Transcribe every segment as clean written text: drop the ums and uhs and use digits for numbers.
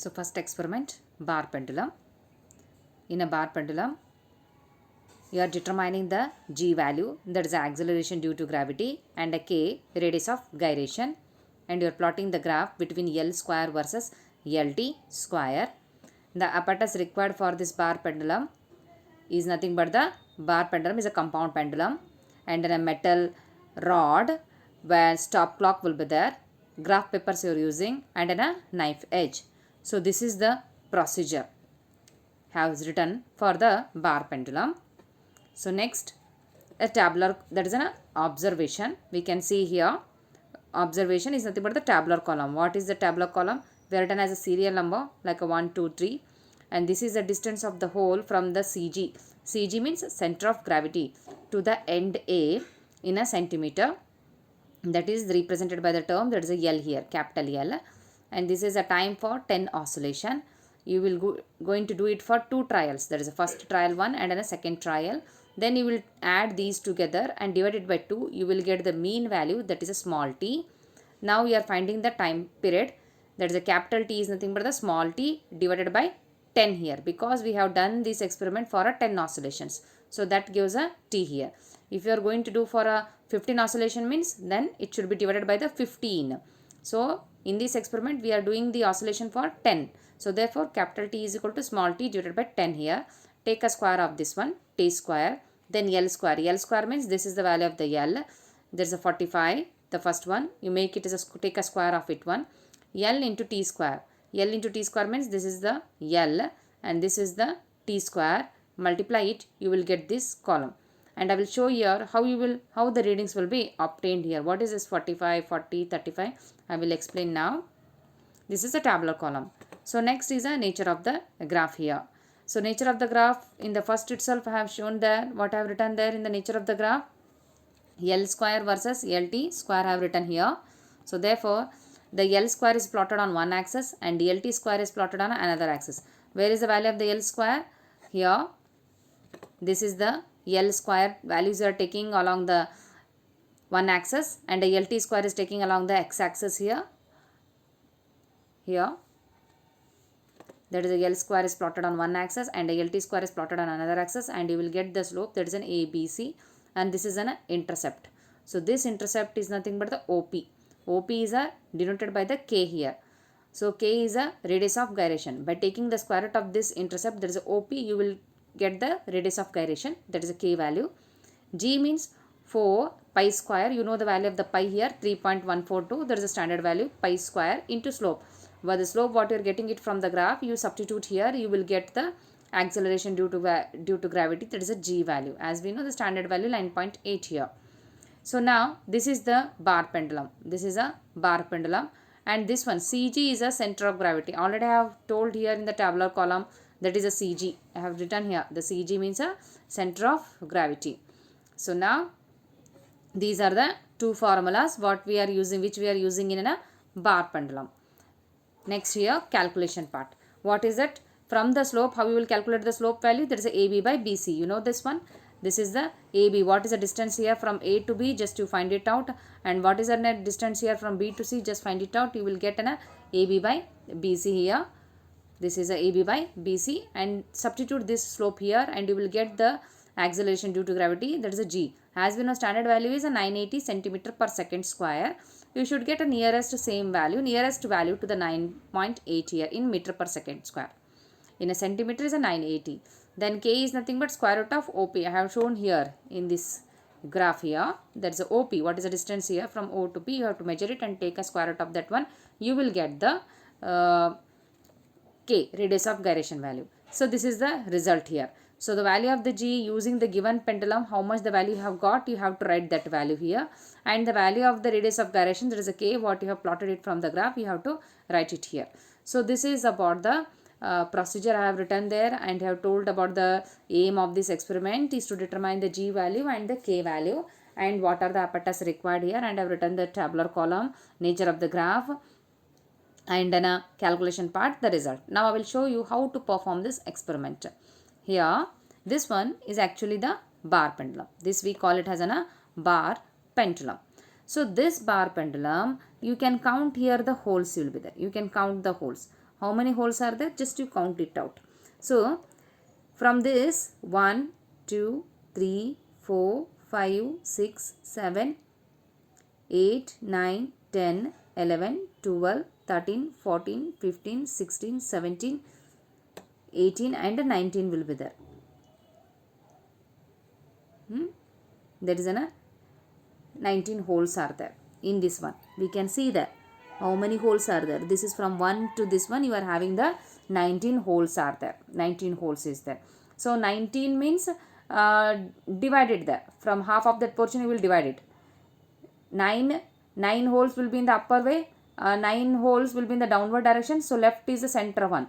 So first experiment, bar pendulum. In a bar pendulum, you are determining the g value, that is the acceleration due to gravity, and a k radius of gyration, and you are plotting the graph between L square versus Lt square. The apparatus required for this bar pendulum is nothing but the bar pendulum is a compound pendulum, and then a metal rod where stop clock will be there, graph papers you are using, and then a knife edge. So this is the procedure has written for the bar pendulum. So next, a tabular, that is an observation. We can see here observation is nothing but the tabular column. What is the tabular column? We are written as a serial number like a 1, 2, 3, and this is the distance of the hole from the CG. CG means center of gravity to the end A in a centimeter. That is represented by the term, that is a L here, capital L, and this is a time for 10 oscillation. You will going to do it for 2 trials, that is a first trial 1 and then a second trial. Then you will add these together and divide it by 2. You will get the mean value, that is a small t. Now we are finding the time period, that is a capital T is nothing but the small t divided by 10 here, because we have done this experiment for a 10 oscillations. So that gives a t here. If you are going to do for a 15 oscillation means, then it should be divided by the 15. So in this experiment we are doing the oscillation for 10. So therefore capital T is equal to small t divided by 10 here. Take a square of this one, t square, then L square. L square means this is the value of the L. There is a 45, the first one. You make it as a, take a square of it one. L into t square. L into t square means this is the L and this is the t square. Multiply it, you will get this column. And I will show here how the readings will be obtained here. What is this 45, 40, 35? I will explain now. This is a tabular column. So next is a nature of the graph here. So nature of the graph, in the first itself I have shown there, what I have written there in the nature of the graph. L square versus Lt square I have written here. So therefore the L square is plotted on one axis and Lt square is plotted on another axis. Where is the value of the L square? Here. This is the L square values you are taking along the one axis, and the Lt square is taking along the x axis here. Here. That is the L square is plotted on one axis and the Lt square is plotted on another axis, and you will get the slope, that is an ABC, and this is an intercept. So this intercept is nothing but the OP. OP is denoted by the K here. So K is a radius of gyration. By taking the square root of this intercept, that is a OP, you will get the radius of gyration, that is a K value. G means 4 pi square. You know the value of the pi here, 3.142. That is a standard value, pi square into slope. But the slope, what you are getting it from the graph, you substitute here, you will get the acceleration due to gravity, that is a g value. As we know, the standard value 9.8 here. So now this is the bar pendulum. This is a bar pendulum, and this one CG is a center of gravity. Already I have told here in the tabular column, that is a CG. I have written here, the CG means a center of gravity. So now these are the two formulas which we are using in a bar pendulum. Next here, calculation part. What is it? From the slope, how you will calculate the slope value? That is AB by BC. You know this one? This is the AB. What is the distance here from A to B? Just you find it out. And what is the net distance here from B to C? Just find it out. You will get an AB by BC here. This is a AB by BC, and substitute this slope here and you will get the acceleration due to gravity, that is a G. As we know, standard value is a 980 centimeter per second square. You should get a nearest value to the 9.8 here in meter per second square. In a centimeter is a 980. Then K is nothing but square root of OP. I have shown here in this graph here. That is a OP. What is the distance here from O to P? You have to measure it and take a square root of that one. You will get the K, radius of gyration value. So this is the result here. So the value of the G using the given pendulum, how much the value you have got, you have to write that value here. And the value of the radius of gyration, that is a K, what you have plotted it from the graph, you have to write it here. So this is about the procedure I have written there, and have told about the aim of this experiment is to determine the G value and the K value and what are the apparatus required here, and I have written the tabular column, nature of the graph, and then a calculation part, the result. Now I will show you how to perform this experiment. Here, this one is actually the bar pendulum. This we call it as a bar pendulum. So this bar pendulum, you can count here the holes will be there. You can count the holes. How many holes are there? Just you count it out. So from this 1, 2, 3, 4, 5, 6, 7, 8, 9, 10, 11, 12, 13, 14, 15, 16, 17, 18 and 19 will be there. There is a 19 holes are there in this one. We can see that how many holes are there. This is from 1 to this one, you are having the 19 holes are there. 19 holes is there. So 19 means divided there. From half of that portion you will divide it. 9 holes will be in the upper way. 9 holes will be in the downward direction. So left is the center one.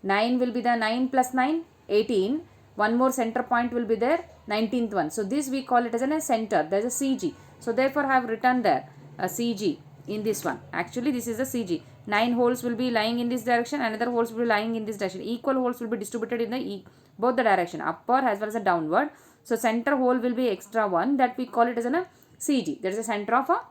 9 will be the 9 plus 9, 18. One more center point will be there, 19th one. So this we call it as a center. There is a CG. So therefore I have written there a CG in this one. Actually this is a CG. 9 holes will be lying in this direction. Another holes will be lying in this direction. Equal holes will be distributed in the both the direction, upper as well as the downward. So center hole will be extra one, that we call it as a CG. There is a center of a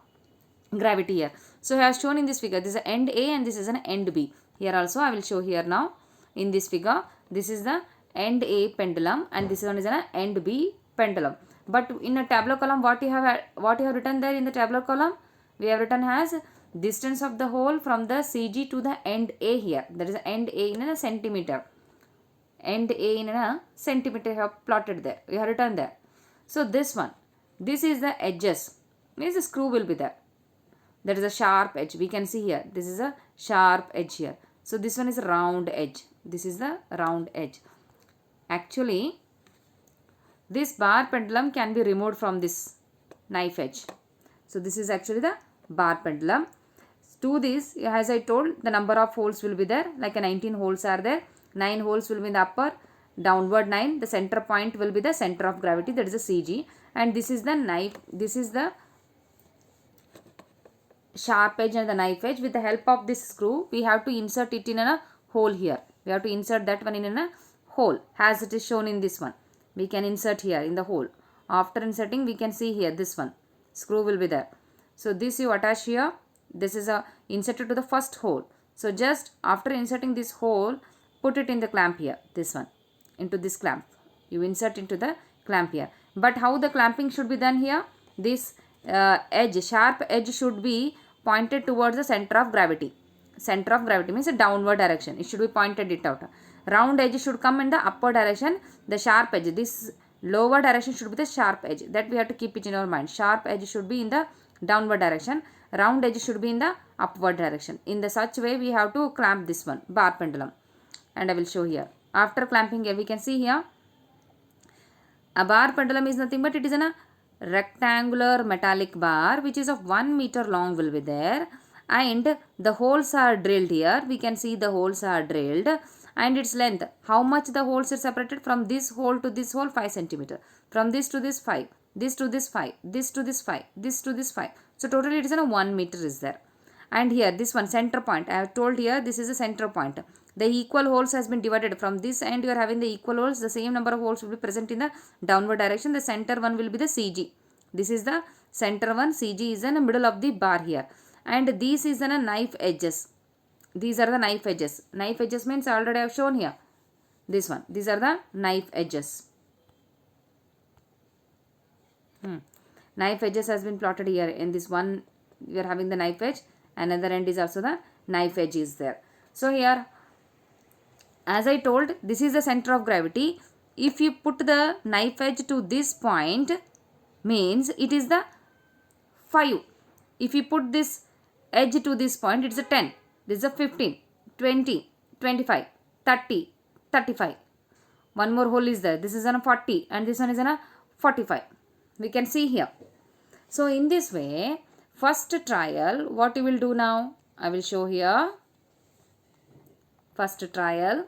gravity here. So I have shown in this figure, this is an end A and this is an end B. Here also I will show here now in this figure. This is the end A pendulum and this one is an end B pendulum. But in a tabular column, what you have written there in the tabular column, we have written as distance of the hole from the CG to the end A here. That is end A in a centimeter. End A in a centimeter you have plotted there. We have written there. So this one, this is the edges. Means the screw will be there. That is a sharp edge. We can see here. This is a sharp edge here. So this one is a round edge. This is the round edge. Actually, this bar pendulum can be removed from this knife edge. So this is actually the bar pendulum. To this, as I told, the number of holes will be there. Like a 19 holes are there. 9 holes will be in the upper, downward 9. The center point will be the center of gravity. That is the CG. And this is the knife. This is the sharp edge and the knife edge. With the help of this screw, we have to insert it in a hole here. We have to insert that one in a hole as it is shown in this one. We can insert here in the hole. After inserting, we can see here this one. Screw will be there. So this you attach here. This is a inserted to the first hole. So just after inserting this hole, put it in the clamp here. This one into this clamp. You insert into the clamp here. But how the clamping should be done here? This edge, sharp edge should be pointed towards the center of gravity. Center of gravity means a downward direction. It should be pointed it out. Round edge should come in the upper direction. The sharp edge, this lower direction should be the sharp edge. That we have to keep it in our mind. Sharp edge should be in the downward direction. Round edge should be in the upward direction. In the such way we have to clamp this one, bar pendulum. And I will show here. After clamping here, we can see here. A bar pendulum is nothing but it is a rectangular metallic bar which is of 1 meter long will be there. And the holes are drilled here. We can see the holes are drilled. And its length, how much the holes are separated from this hole to this hole, 5 centimeter. From this to this 5, this to this 5, this to this 5, this to this 5. So totally it is a 1 meter is there. And here this one center point, I have told here this is a center point. The equal holes has been divided. From this end you are having the equal holes. The same number of holes will be present in the downward direction. The center one will be the CG. This is the center one. CG is in the middle of the bar here. And this is a knife edges. These are the knife edges. Knife edges means already I have shown here. This one. These are the knife edges. Knife edges has been plotted here. In this one, we are having the knife edge. Another end is also the knife edge is there. So here, as I told, this is the center of gravity. If you put the knife edge to this point, means it is the 5. If you put this edge to this point, it's a 10. This is a 15, 20, 25, 30, 35. One more hole is there. This is a 40 and this one is a 45. We can see here. So in this way, first trial, what you will do now? I will show here. First trial.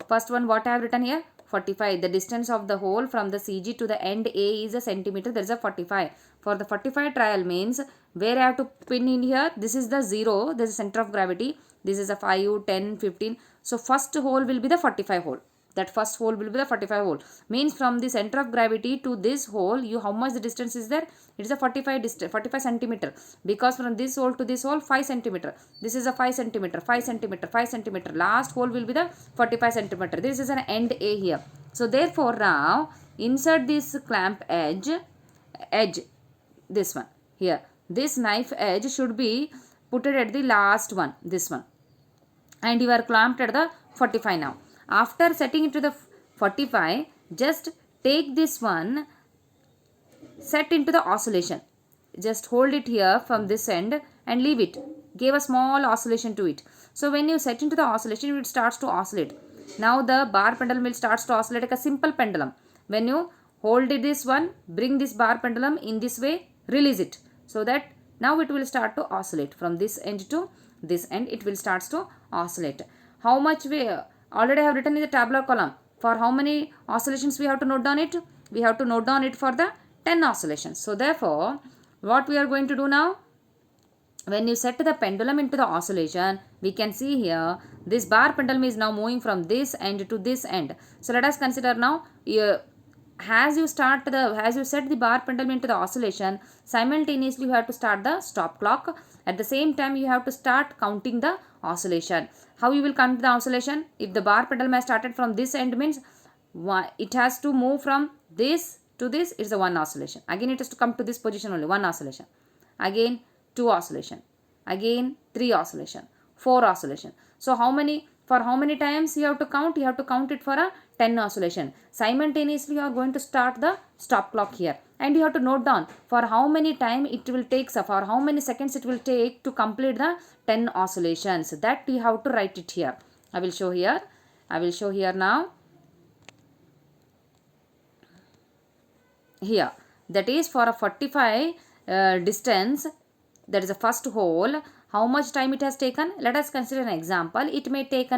First one, what I have written here? 45. The distance of the hole from the CG to the end A is a centimeter. There is a 45. For the 45 trial means where I have to pin in here. This is the 0. This is center of gravity. This is a 5, 10, 15. So first hole will be the 45 hole. That first hole will be the 45 hole. Means from the center of gravity to this hole, how much the distance is there? It is a 45 centimeter. Because from this hole to this hole 5 centimeter. This is a 5 centimeter, 5 centimeter, 5 centimeter. Last hole will be the 45 centimeter. This is an end A here. So therefore now insert this clamp edge, this one here. This knife edge should be put at the last one, this one. And you are clamped at the 45 now. After setting it to the 45, just take this one, set into the oscillation. Just hold it here from this end and leave it. Give a small oscillation to it. So when you set into the oscillation, it starts to oscillate. Now the bar pendulum will starts to oscillate like a simple pendulum. When you hold this one, bring this bar pendulum in this way, release it. So that now it will start to oscillate. From this end to this end, it will starts to oscillate. How much we already have written in the tabular column. For how many oscillations we have to note down it? We have to note down it for the 10 oscillations. So therefore, what we are going to do now? When you set the pendulum into the oscillation, we can see here this bar pendulum is now moving from this end to this end. So let us consider now, as you set the bar pendulum into the oscillation, simultaneously you have to start the stop clock. At the same time, you have to start counting the oscillation. How you will count the oscillation? If the bar pendulum has started from this end, means it has to move from this to this. It's a 1 oscillation. Again it has to come to this position only, 1 oscillation. Again 2 oscillation. Again 3 oscillation. 4 oscillation. So for how many times you have to count? You have to count it for a 10 oscillation. Simultaneously you are going to start the stop clock here. And you have to note down for how many time it will take, for how many seconds it will take to complete the 10 oscillations. That you have to write it here. I will show here. Now. Here. That is for a 45 distance. That is the first hole. How much time it has taken? Let us consider an example. It may take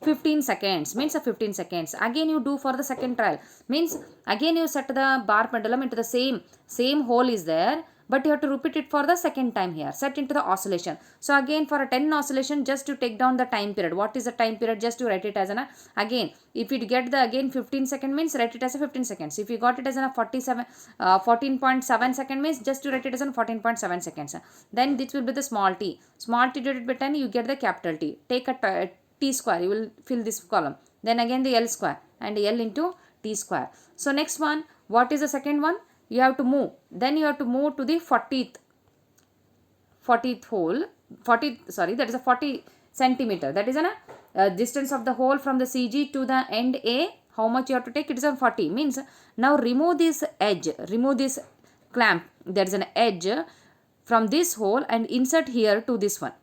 15 seconds. Means 15 seconds. Again you do for the second trial. Means again you set the bar pendulum into the same hole is there. But you have to repeat it for the second time here. Set into the oscillation. So again for a 10 oscillation, just to take down the time period. What is the time period? Just to write it as again. If you get the 15 second means write it as a 15 seconds. If you got it as 14.7 second means just to write it as 14.7 seconds. Then this will be the small t. Small t divided by 10, you get the capital T. Take a t square. You will fill this column. Then again the L square and L into t square. So next one, what is the second one? You have to move. Then you have to move to the 40th hole. That is a 40 centimeter. That is a distance of the hole from the CG to the end A. How much you have to take? It is a 40. Means now remove this edge. Remove this clamp. There is an edge from this hole and insert here to this one.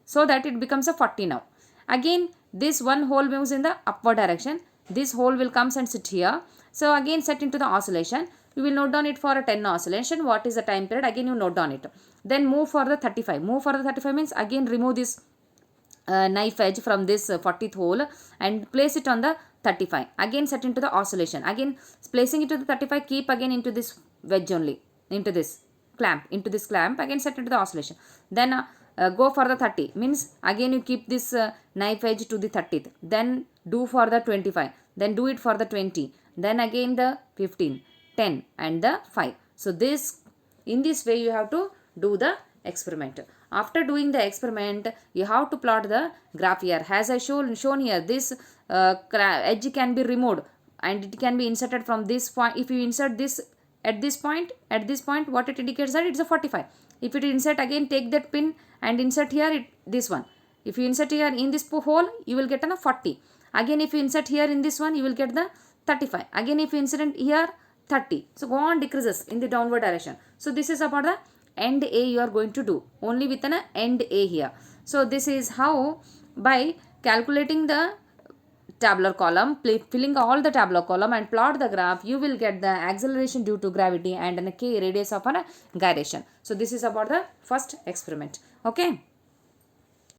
So that it becomes a 40 now. Again this one hole moves in the upward direction. This hole will come and sit here. So again set into the oscillation. You will note down it for a 10 oscillation. What is the time period? Again you note down it. Then move for the 35. Move for the 35 means again remove this knife edge from this 40th hole and place it on the 35. Again set into the oscillation. Again placing it to the 35, keep again into this wedge only. Into this clamp. Again set into the oscillation. Then go for the 30. Means again you keep this knife edge to the 30th. Then do for the 25. Then do it for the 20. Then again the 15. 10 and the 5. So in this way you have to do the experiment. After doing the experiment, you have to plot the graph here. As I shown here, this edge can be removed and it can be inserted from this point. If you insert this at this point, what it indicates that it's a 45. If it insert again, take that pin and insert here this one. If you insert here in this hole, you will get a 40. Again if you insert here in this one, you will get the 35. Again if you insert here 30. So go on decreases in the downward direction. So this is about the end A you are going to do only with an end A here. So this is how, by calculating the tabular column, filling all the tabular column and plot the graph, you will get the acceleration due to gravity and a k radius of a gyration. So this is about the first experiment. Okay.